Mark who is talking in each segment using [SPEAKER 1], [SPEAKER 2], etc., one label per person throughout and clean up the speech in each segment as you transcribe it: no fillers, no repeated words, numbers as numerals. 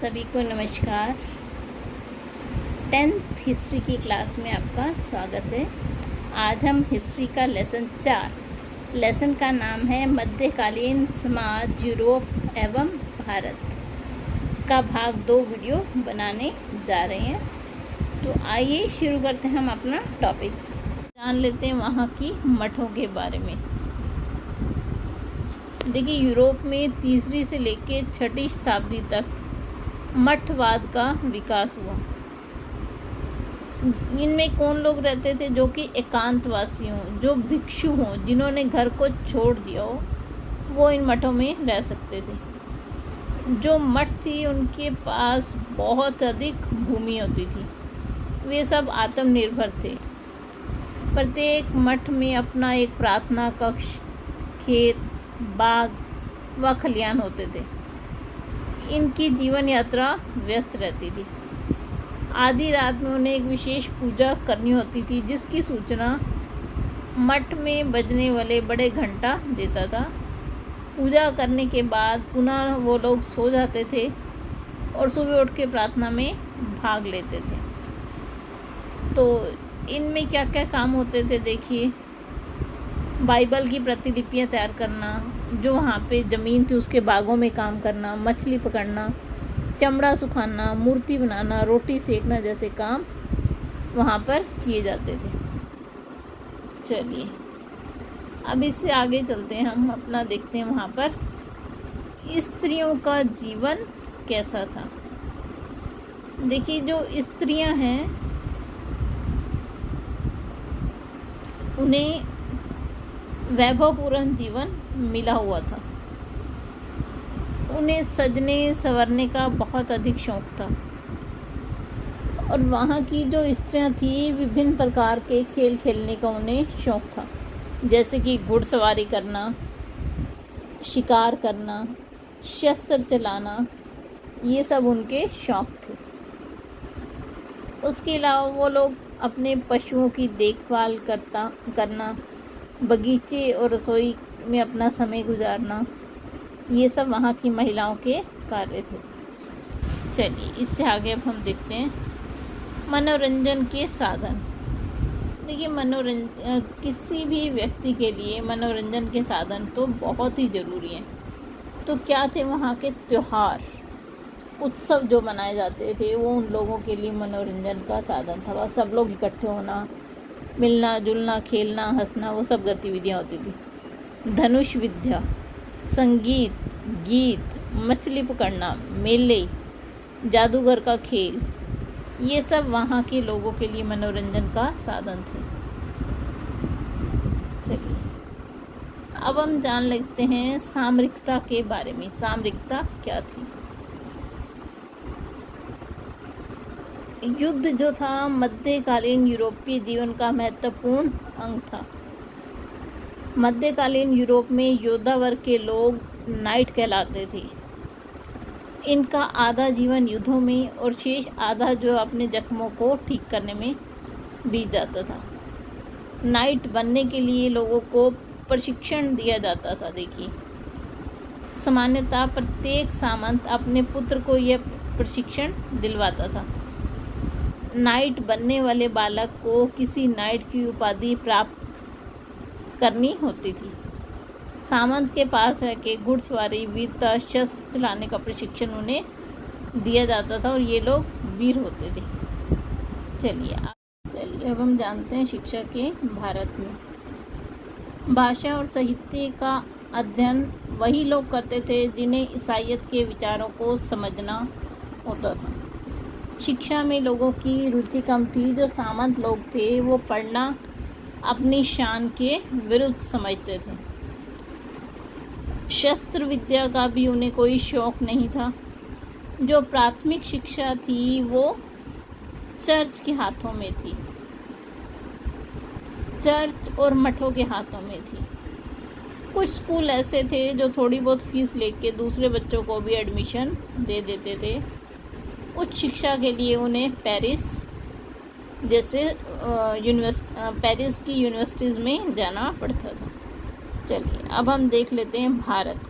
[SPEAKER 1] सभी को नमस्कार। 10th हिस्ट्री की क्लास में आपका स्वागत है। आज हम हिस्ट्री का लेसन 4 लेसन का नाम है मध्यकालीन समाज यूरोप एवं भारत का भाग 2 वीडियो बनाने जा रहे हैं। तो आइए शुरू करते हैं हम अपना टॉपिक। जान लेते हैं वहाँ की मठों के बारे में। देखिए, यूरोप में तीसरी से लेकर 6ठी शताब्दी तक मठवाद का विकास हुआ। इनमें कौन लोग रहते थे? जो कि एकांतवासी हों, जो भिक्षु हों, जिन्होंने घर को छोड़ दिया हो, वो इन मठों में रह सकते थे। जो मठ थी उनके पास बहुत अधिक भूमि होती थी। वे सब आत्मनिर्भर थे। प्रत्येक मठ में अपना एक प्रार्थना कक्ष, खेत, बाग व खलियान होते थे। इनकी जीवन यात्रा व्यस्त रहती थी। आधी रात में उन्हें एक विशेष पूजा करनी होती थी, जिसकी सूचना मठ में बजने वाले बड़े घंटा देता था। पूजा करने के बाद पुनः वो लोग सो जाते थे और सुबह उठ के प्रार्थना में भाग लेते थे। तो इनमें क्या क्या काम होते थे देखिए। बाइबल की प्रतिलिपियाँ तैयार करना, जो वहाँ पे ज़मीन थी उसके बागों में काम करना, मछली पकड़ना, चमड़ा सुखाना, मूर्ति बनाना, रोटी सेकना जैसे काम वहाँ पर किए जाते थे। चलिए अब इससे आगे चलते हैं, हम अपना देखते हैं वहाँ पर स्त्रियों का जीवन कैसा था। देखिए, जो स्त्रियाँ हैं उन्हें वैभवपूर्ण जीवन मिला हुआ था। उन्हें सजने संवरने का बहुत अधिक शौक था और वहाँ की जो स्त्रियाँ थी विभिन्न प्रकार के खेल खेलने का उन्हें शौक था, जैसे कि घुड़सवारी करना, शिकार करना, शस्त्र चलाना, ये सब उनके शौक थे। उसके अलावा वो लोग अपने पशुओं की देखभाल करना, बगीचे और रसोई में अपना समय गुजारना, ये सब वहाँ की महिलाओं के कार्य थे। चलिए इससे आगे अब हम देखते हैं मनोरंजन के साधन। देखिए, किसी भी व्यक्ति के लिए मनोरंजन के साधन तो बहुत ही ज़रूरी हैं। तो क्या थे वहाँ के त्योहार, उत्सव जो मनाए जाते थे, वो उन लोगों के लिए मनोरंजन का साधन था। वह सब लोग इकट्ठे होना, मिलना जुलना, खेलना, हंसना, वो सब गतिविधियाँ होती थी। धनुष विद्या, संगीत, गीत, मछली पकड़ना, मेले, जादूगर का खेल, ये सब वहाँ के लोगों के लिए मनोरंजन का साधन थे। चलिए अब हम जान लेते हैं सामरिकता के बारे में। सामरिकता क्या थी? युद्ध जो था मध्यकालीन यूरोपीय जीवन का महत्वपूर्ण अंग था। मध्यकालीन यूरोप में योद्धा वर्ग के लोग नाइट कहलाते थे। इनका आधा जीवन युद्धों में और शेष आधा जो अपने जख्मों को ठीक करने में बीत जाता था। नाइट बनने के लिए लोगों को प्रशिक्षण दिया जाता था। देखिए, सामान्यतः प्रत्येक सामंत अपने पुत्र को यह प्रशिक्षण दिलवाता था। नाइट बनने वाले बालक को किसी नाइट की उपाधि प्राप्त करनी होती थी। सामंत के पास रह के घुड़सवारी, वीरता, शस्त्र चलाने का प्रशिक्षण उन्हें दिया जाता था और ये लोग वीर होते थे। चलिए अब हम जानते हैं शिक्षा के भारत में। भाषा और साहित्य का अध्ययन वही लोग करते थे जिन्हें ईसाईयत के विचारों को समझना होता था। शिक्षा में लोगों की रुचि कम थी। जो सामंत लोग थे वो पढ़ना अपनी शान के विरुद्ध समझते थे। शस्त्र विद्या का भी उन्हें कोई शौक नहीं था। जो प्राथमिक शिक्षा थी वो चर्च के हाथों में थी, चर्च और मठों के हाथों में थी। कुछ स्कूल ऐसे थे जो थोड़ी बहुत फीस लेके दूसरे बच्चों को भी एडमिशन दे देते थे। उच्च शिक्षा के लिए उन्हें पेरिस की यूनिवर्सिटीज़ में जाना पड़ता था। चलिए अब हम देख लेते हैं भारत।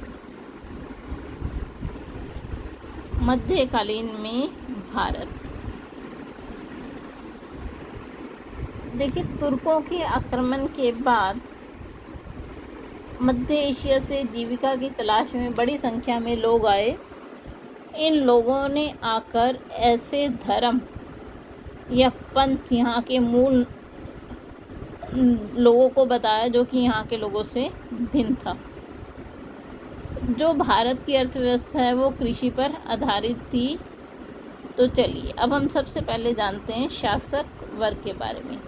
[SPEAKER 1] मध्यकालीन में भारत। देखिए, तुर्कों के आक्रमण के बाद मध्य एशिया से जीविका की तलाश में बड़ी संख्या में लोग आए। इन लोगों ने आकर ऐसे धर्म या पंथ यहाँ के मूल लोगों को बताया जो कि यहाँ के लोगों से भिन्न था। जो भारत की अर्थव्यवस्था है वो कृषि पर आधारित थी। तो चलिए अब हम सबसे पहले जानते हैं शासक वर्ग के बारे में।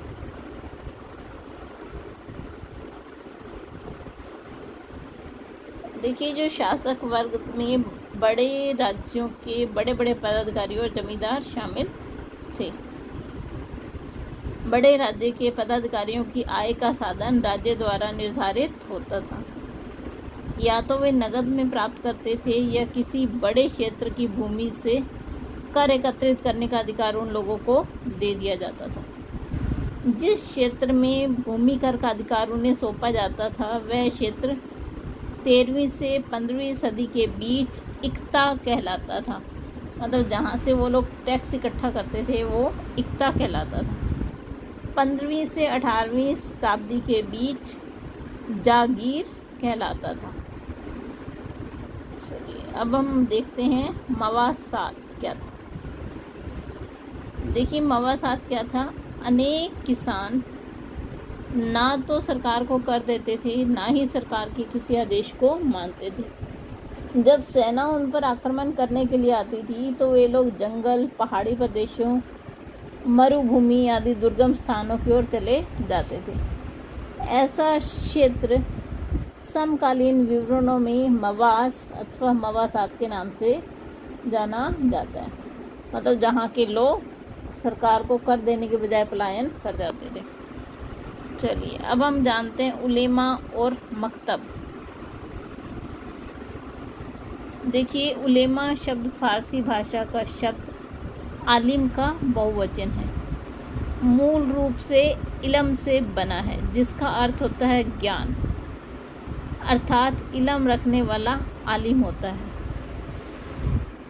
[SPEAKER 1] देखिए, जो शासक वर्ग में बड़े राज्यों के बड़े बड़े पदाधिकारी और जमींदार शामिल थे। बड़े राज्य के पदाधिकारियों की आय का साधन राज्य द्वारा निर्धारित होता था। या तो वे नकद में प्राप्त करते थे या किसी बड़े क्षेत्र की भूमि से कर एकत्रित करने का अधिकार उन लोगों को दे दिया जाता था। जिस क्षेत्र में भूमि कर का अधिकार उन्हें सौंपा जाता था वह क्षेत्र 13वीं से 15वीं सदी के बीच इक्ता कहलाता था। मतलब जहाँ से वो लोग टैक्स इकट्ठा करते थे वो इक्ता कहलाता था। 15वीं से 18वीं शताब्दी के बीच जागीर कहलाता था। चलिए अब हम देखते हैं मवासात क्या था। देखिए, मवासात क्या था। अनेक किसान ना तो सरकार को कर देते थे ना ही सरकार के किसी आदेश को मानते थे। जब सेना उन पर आक्रमण करने के लिए आती थी तो वे लोग जंगल, पहाड़ी प्रदेशों, मरुभूमि आदि दुर्गम स्थानों की ओर चले जाते थे। ऐसा क्षेत्र समकालीन विवरणों में मवास अथवा मवासात के नाम से जाना जाता है। मतलब जहाँ के लोग सरकार को कर देने के बजाय पलायन कर जाते थे। चलिए अब हम जानते हैं उलेमा और मकतब। देखिए, उलेमा शब्द फारसी भाषा का शब्द आलिम का बहुवचन है। मूल रूप से इल्म से बना है जिसका अर्थ होता है ज्ञान, अर्थात इल्म रखने वाला आलिम होता है।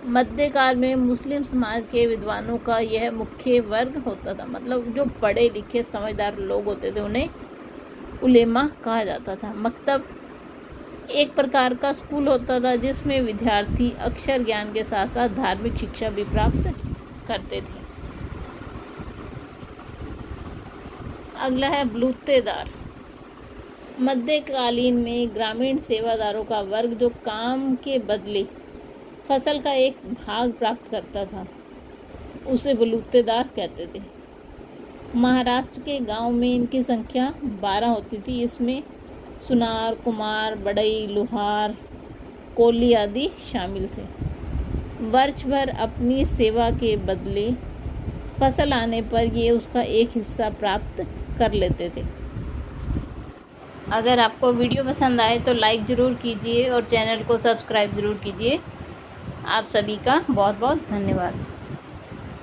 [SPEAKER 1] मध्यकाल में मुस्लिम समाज के विद्वानों का यह मुख्य वर्ग होता था। मतलब जो पढ़े लिखे समझदार लोग होते थे उन्हें उलेमा कहा जाता था। मकतब एक प्रकार का स्कूल होता था जिसमें विद्यार्थी अक्षर ज्ञान के साथ साथ धार्मिक शिक्षा भी प्राप्त करते थे। अगला है बलूतेदार। मध्यकालीन में ग्रामीण सेवादारों का वर्ग जो काम के बदले फसल का एक भाग प्राप्त करता था उसे बलूतेदार कहते थे। महाराष्ट्र के गांव में इनकी संख्या 12 होती थी। इसमें सुनार, कुमार, बढ़ई, लुहार, कोली आदि शामिल थे। वर्ष भर अपनी सेवा के बदले फसल आने पर ये उसका एक हिस्सा प्राप्त कर लेते थे। अगर आपको वीडियो पसंद आए तो लाइक ज़रूर कीजिए और चैनल को सब्सक्राइब ज़रूर कीजिए। आप सभी का बहुत बहुत धन्यवाद।